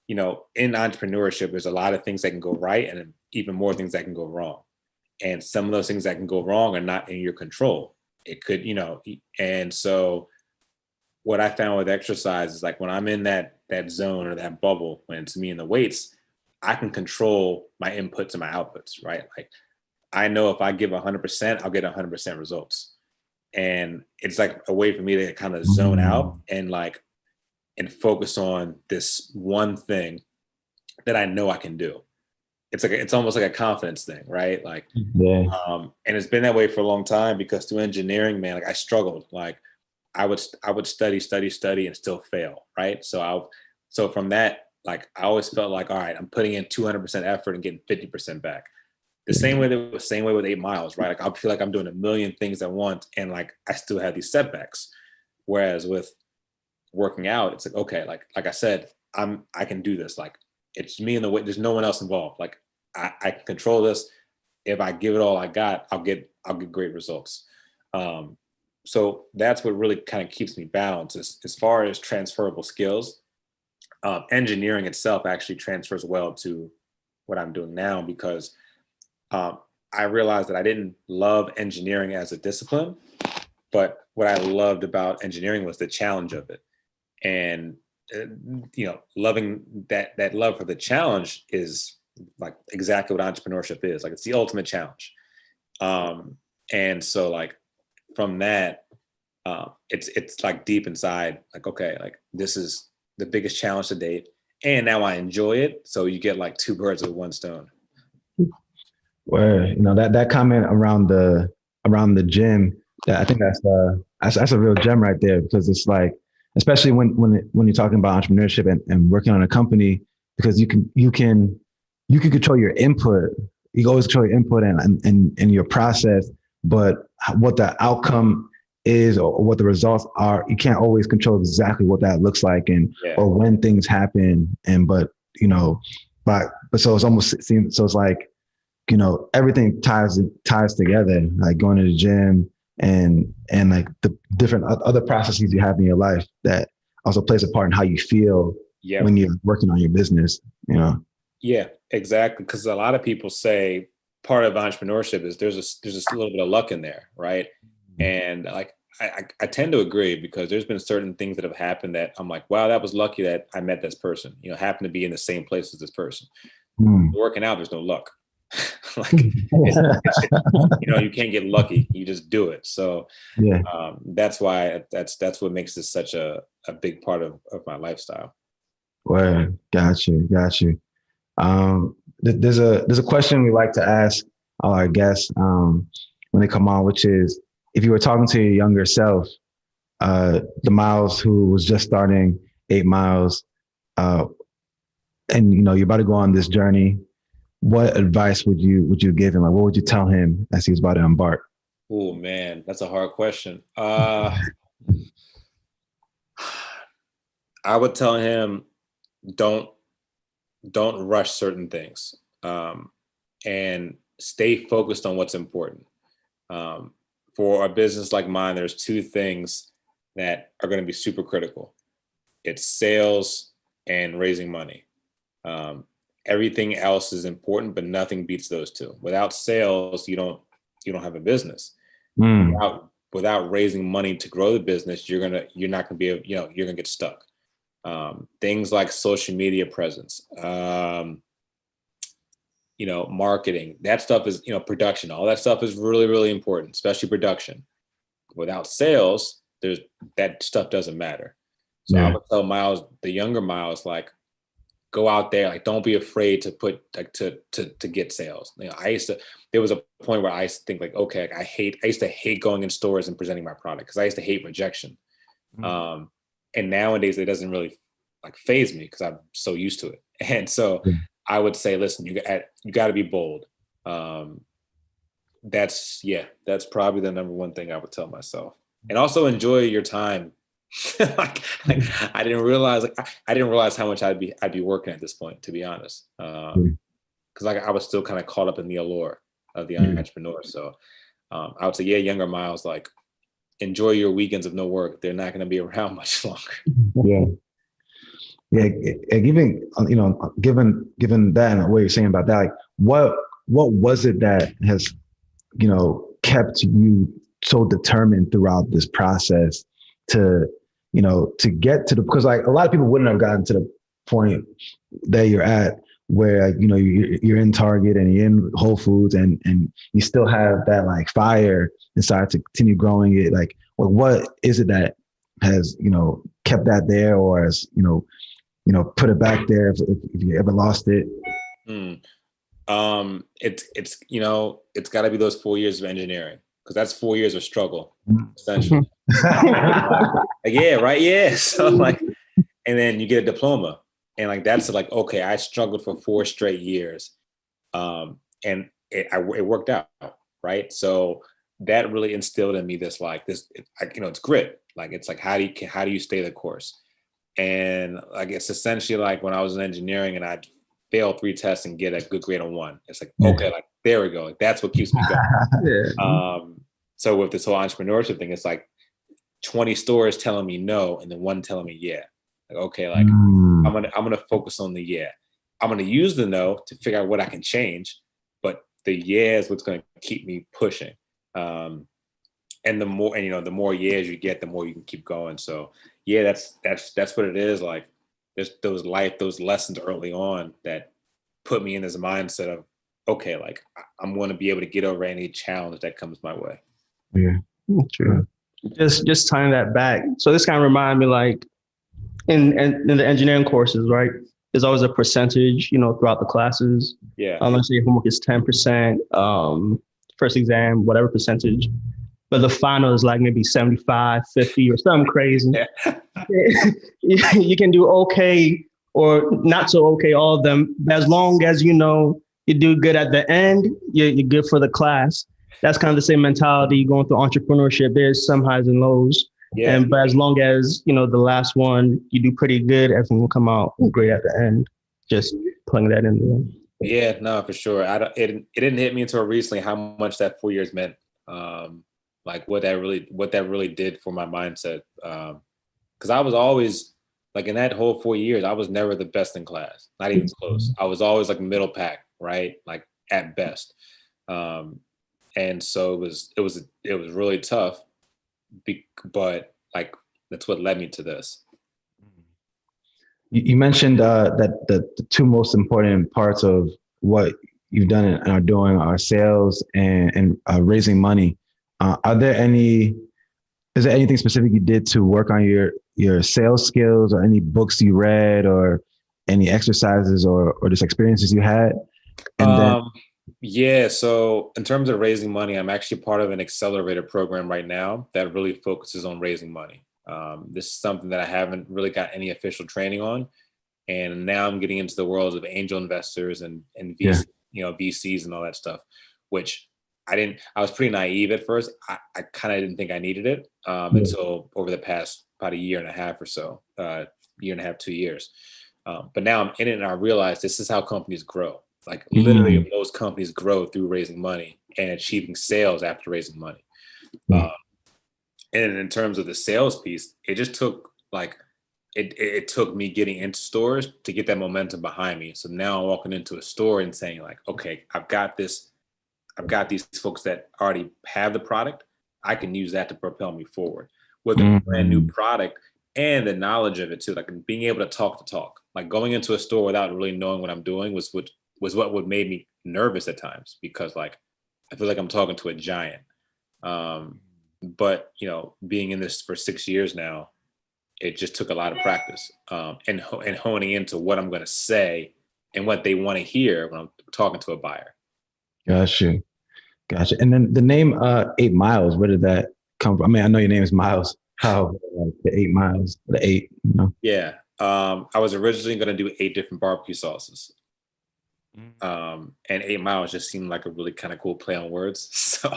in entrepreneurship, there's a lot of things that can go right and even more things that can go wrong. And some of those things that can go wrong are not in your control. It could, and so what I found with exercise is, like, when I'm in that zone or that bubble, when it's me and the weights, I can control my inputs and my outputs, right? Like, I know if I give 100%, I'll get 100% results. And it's like a way for me to kind of zone out and focus on this one thing that I know I can do. It's almost like a confidence thing, right? Like, yeah. And it's been that way for a long time, because through engineering, man, like, I struggled. Like, I would study and still fail, right? So from that, like, I always felt like, all right, I'm putting in 200% effort and getting 50% back. The same way with 8 Miles, right? Like, I feel like I'm doing a million things at once, and like, I still have these setbacks. Whereas with working out, it's like, okay, like I said, I can do this. Like, it's me and the weight. There's no one else involved. Like, I can control this. If I give it all I got, I'll get great results. So that's what really kind of keeps me balanced. As far as transferable skills, engineering itself actually transfers well to what I'm doing now, because I realized that I didn't love engineering as a discipline, but what I loved about engineering was the challenge of it. And, loving that love for the challenge is like exactly what entrepreneurship is. Like, it's the ultimate challenge. And so, like, from that, it's like deep inside, like, okay, like, this is the biggest challenge to date, and now I enjoy it. So you get like 2 birds with one stone. Where, that comment around the around the gym. That I think that's a real gem right there, because it's like, especially when you're talking about entrepreneurship and working on a company, because you can control your input. You can always control your input and your process, but what the outcome is or what the results are, you can't always control exactly what that looks like or when things happen. But so it's almost seems so it's like, everything ties together, like going to the gym and like the different other processes you have in your life that also plays a part in how you feel when you're working on your business. Yeah, exactly. Because a lot of people say part of entrepreneurship is there's a little bit of luck in there, right? And like I tend to agree, because there's been certain things that have happened that I'm like, wow, that was lucky that I met this person. Happened to be in the same place as this person. Working out, there's no luck. Like you can't get lucky. You just do it. So that's why that's what makes this such a big part of my lifestyle. Well, got you. There's a question we like to ask all our guests when they come on, which is, if you were talking to your younger self, the Myles who was just starting 8 Miles, and you're about to go on this journey, what advice would you give him? Like, what would you tell him as he was about to embark? Oh man, that's a hard question. I would tell him, don't rush certain things, and stay focused on what's important. For a business like mine, there's 2 things that are going to be super critical. It's sales and raising money. Everything else is important, but nothing beats those 2. Without sales, you don't have a business. Without raising money to grow the business, you're not gonna be you're gonna get stuck. Things like social media presence, marketing, that stuff is, production, all that stuff is really, really important, especially production. Without sales, that stuff doesn't matter. So I would tell Myles, the younger Myles, like, go out there, like, don't be afraid to put to get sales. There was a point where I used to think like, okay, like, I used to hate going in stores and presenting my product, because I used to hate rejection. And nowadays it doesn't really like faze me, because I'm so used to it. And so I would say, listen, you got to be bold. That's probably the number one thing I would tell myself. And also enjoy your time. like I didn't realize how much I'd be working at this point, to be honest. Because I was still kind of caught up in the allure of the entrepreneur. So I would say, younger Myles, like, enjoy your weekends of no work. They're not going to be around much longer. Given that and what you're saying about that, like, what was it that has kept you so determined throughout this process to get to because, like, a lot of people wouldn't have gotten to the point that you're at, where you're in Target and you're in Whole Foods and you still have that like fire inside to continue growing it. Like, what is it that has kept that there, or has put it back there if you ever lost it? It's got to be those 4 years of engineering, because that's 4 years of struggle, essentially. So like, and then you get a diploma, and like, that's like, okay, I struggled for 4 straight years, and it worked out, right? So that really instilled in me this it's grit. Like, it's like, how do you stay the course? And like, it's essentially like when I was in engineering and I'd fail 3 tests and get a good grade on 1. It's like, okay, like, there we go. Like, that's what keeps me going. So with this whole entrepreneurship thing, it's like 20 stores telling me no, and then 1 telling me yeah. Like, okay, like, I'm gonna focus on the yeah. I'm gonna use the no to figure out what I can change, but the yeah is what's gonna keep me pushing. And the more years you get, the more you can keep going. So that's what it is. Like, there's those lessons early on that put me in this mindset of, okay, like, I'm going to be able to get over any challenge that comes my way. Yeah, true. Just tying that back. So this kind of reminded me, like, in the engineering courses, right? There's always a percentage, throughout the classes. Yeah. Let's say your homework is 10%. first exam, whatever percentage, but the final is like maybe 75, 50 or something crazy. Yeah. You can do okay or not so okay, all of them. But as long as you know you do good at the end, you're good for the class. That's kind of the same mentality going through entrepreneurship. There's some highs and lows. Yeah. But as long as, you know, the last one, you do pretty good, everything will come out great at the end. Just putting that in there. Yeah, no, for sure. It didn't hit me until recently how much that 4 years meant. Like what that really did for my mindset. Because I was always like in that whole 4 years, I was never the best in class, not even close. I was always like middle pack, right? Like at best. And so it was really tough. But like that's what led me to this. You mentioned that the two most important parts of what you've done and are doing are sales and raising money. Is there anything specific you did to work on your sales skills, or any books you read, or any exercises or just experiences you had? And then yeah, so in terms of raising money, I'm actually part of an accelerator program right now that really focuses on raising money. This is something that I haven't really got any official training on, and now I'm getting into the world of angel investors and VC, VCs and all that stuff, which I was pretty naive at first. I kind of didn't think I needed it until over the past about a year and a half or so, year and a half, 2 years. But now I'm in it and I realize this is how companies grow. Like literally most companies grow through raising money and achieving sales after raising money. And in terms of the sales piece, it just took like, it took me getting into stores to get that momentum behind me. So now I'm walking into a store and saying like, okay, I've got these folks that already have the product. I can use that to propel me forward with a brand new product and the knowledge of it too. Like being able to talk, like going into a store without really knowing what I'm doing was what would made me nervous at times, because like, I feel like I'm talking to a giant. But you know, being in this for 6 years now, it just took a lot of practice and honing into what I'm going to say and what they want to hear when I'm talking to a buyer. Gotcha. And then the name 8 Miles, where did that come from? I mean, I know your name is Miles. How the 8 Miles, the 8, you know? Yeah. I was originally going to do 8 different barbecue sauces. And 8 Miles just seemed like a really kind of cool play on words. So,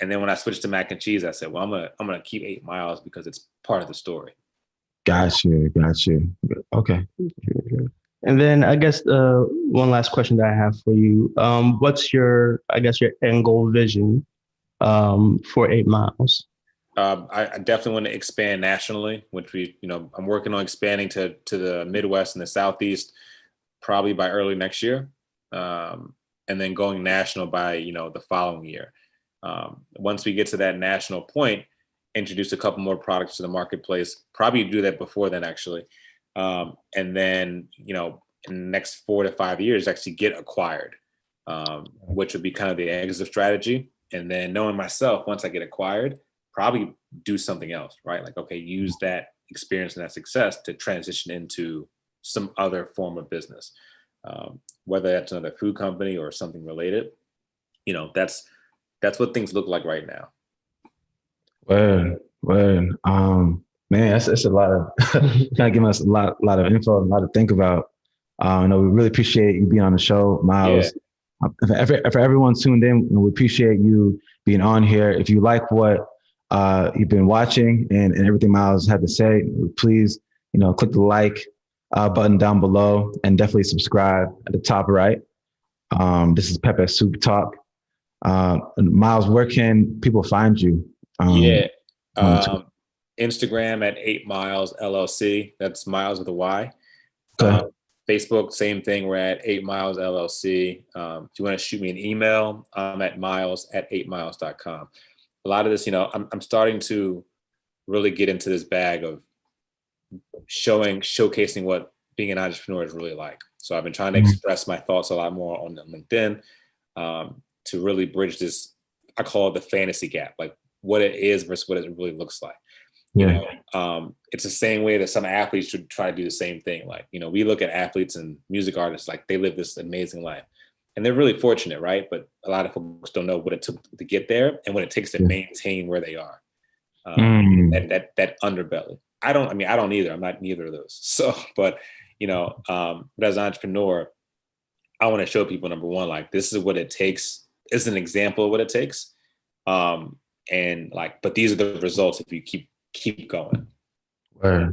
and then when I switched to mac and cheese, I said, well, I'm gonna keep 8 Miles because it's part of the story. Gotcha. Okay. And then I guess one last question that I have for you. What's your end goal vision for 8 Miles? I definitely want to expand nationally, which I'm working on expanding to the Midwest and the Southeast, probably by early next year. And then going national by, the following year. Once we get to that national point, introduce a couple more products to the marketplace, probably do that before then actually. And then, in the next 4 to 5 years, actually get acquired, which would be kind of the exit strategy. And then knowing myself, once I get acquired, probably do something else, right? Like, okay, use that experience and that success to transition into some other form of business, whether that's another food company or something related. That's what things look like right now. Well, man, it's a lot of kind of giving us a lot of info, a lot to think about. We really appreciate you being on the show, Myles. Yeah. For everyone tuned in, we appreciate you being on here. If you like what you've been watching and everything Myles had to say, please, click the like button down below and definitely subscribe at the top right. This is Pepper Soup Talk. Myles, where can people find you? Instagram at 8 Miles LLC. That's Miles with a Y. Okay. Facebook, same thing. We're at 8 Miles LLC. If you want to shoot me an email, I'm at miles@8miles.com. A lot of this, I'm starting to really get into this bag of showcasing what being an entrepreneur is really like. So I've been trying to express my thoughts a lot more on LinkedIn to really bridge this, I call it the fantasy gap, like what it is versus what it really looks like. It's the same way that some athletes should try to do the same thing. Like, we look at athletes and music artists, like they live this amazing life. and they're really fortunate, right? But a lot of folks don't know what it took to get there and what it takes to maintain where they are. And that underbelly. I don't either. I'm not neither of those. So, but but as an entrepreneur, I want to show people, number one, like, this is what it takes. It's an example of what it takes. And like, but these are the results if you keep going. Right.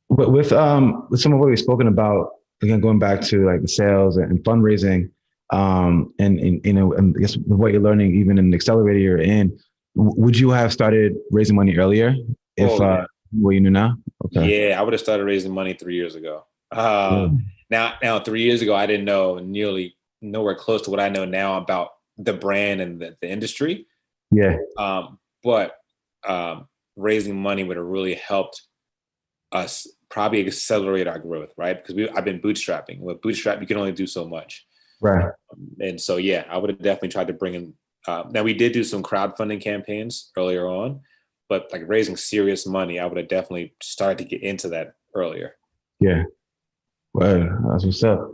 With some of what we've spoken about, again, going back to like the sales and fundraising, and I guess what you're learning even in the accelerator you're in, would you have started raising money earlier if what you knew now? Okay. Yeah, I would have started raising money 3 years ago. Now 3 years ago, I didn't know nowhere close to what I know now about the brand and the industry. Yeah. But raising money would have really helped us probably accelerate our growth, right? Because I've been bootstrapping. With bootstrap, you can only do so much. Right. And so, yeah, I would have definitely tried to bring in. Now, we did do some crowdfunding campaigns earlier on, but like raising serious money, I would have definitely started to get into that earlier. Yeah. Well, that's what's up.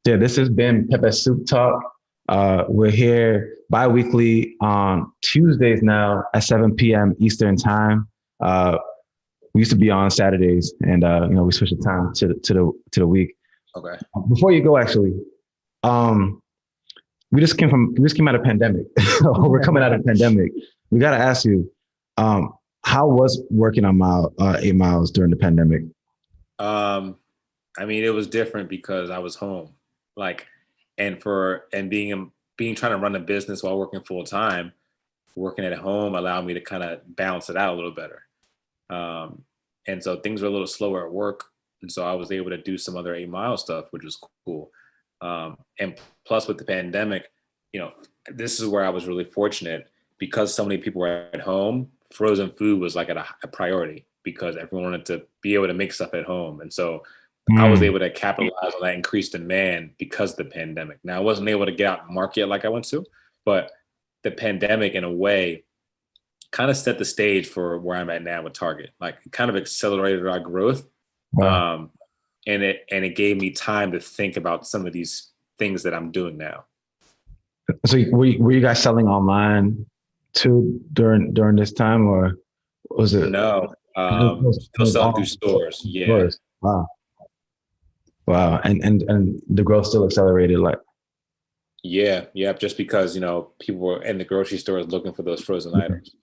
This has been Pepe Soup Talk. We're here bi-weekly on Tuesdays now at 7 p.m. Eastern time. We used to be on Saturdays, and we switched the time to the week. Okay. Before you go, actually, we just came out of pandemic. We're coming out of pandemic. We got to ask you, how was working on 8 Miles during the pandemic? I mean, it was different because I was home, and being trying to run a business while working full time, working at home allowed me to kind of balance it out a little better. And so things were a little slower at work. And so I was able to do some other 8 Mile stuff, which was cool. And plus with the pandemic, this is where I was really fortunate because so many people were at home. Frozen food was like a priority because everyone wanted to be able to make stuff at home. And so I was able to capitalize on that increased demand because of the pandemic. Now I wasn't able to get out and market like I went to, but the pandemic in a way kind of set the stage for where I'm at now with Target. Like, it kind of accelerated our growth. Wow. And it gave me time to think about some of these things that I'm doing now. So were you guys selling online too during this time, or was it? No, still selling through stores. Yeah. Stores. Wow. And the growth still accelerated, like. Yeah. Just because, people were in the grocery stores looking for those frozen items.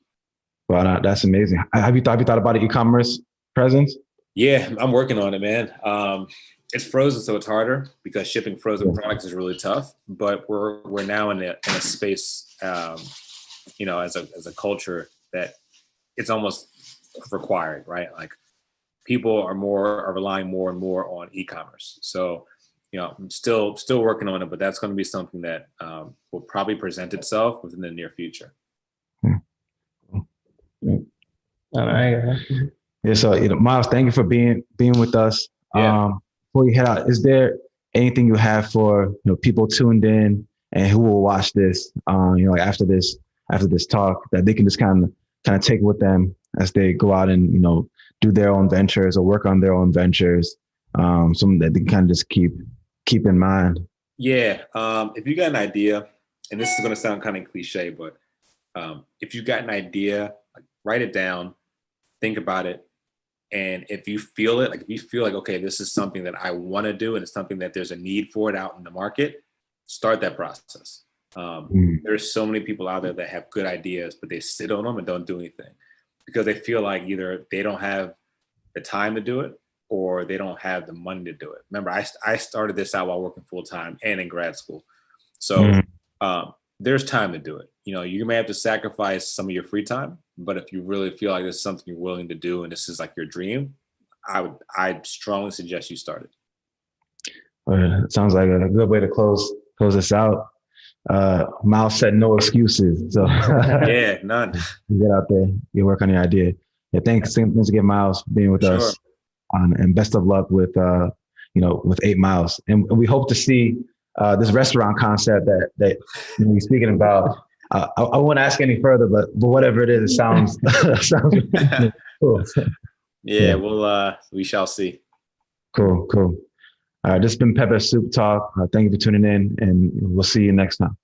Wow, that's amazing. Have you thought about an e-commerce presence? Yeah, I'm working on it, man. It's frozen, so it's harder because shipping frozen products is really tough. But we're now in a space, as a culture that it's almost required, right? Like, people are relying more and more on e-commerce. So, I'm still working on it, but that's going to be something that will probably present itself within the near future. All right. Yeah. So, Myles, thank you for being with us. Yeah. Before you head out, is there anything you have for people tuned in and who will watch this? Like after this talk, that they can just kind of take with them as they go out and do their own ventures or work on their own ventures. Something that they can kind of just keep in mind. Yeah. If you got an idea, and this is going to sound kind of cliche, but if you got an idea, write it down, think about it. And if you feel it, okay, this is something that I want to do and it's something that there's a need for it out in the market, start that process. There's so many people out there that have good ideas, but they sit on them and don't do anything because they feel like either they don't have the time to do it or they don't have the money to do it. Remember, I started this out while working full time and in grad school. So there's time to do it. You may have to sacrifice some of your free time, but if you really feel like this is something you're willing to do and this is like your dream, I'd strongly suggest you start it. It sounds like a good way to close this out. Myles said no excuses. So yeah, none. Get out there, you work on your idea. Yeah, thanks again, Myles, for being with us. And best of luck with with 8 Miles. And we hope to see this restaurant concept that you're speaking about. I won't ask any further, but whatever it is, it sounds cool. Yeah, well, we shall see. Cool. This has been Pepper Soup Talk. Thank you for tuning in, and we'll see you next time.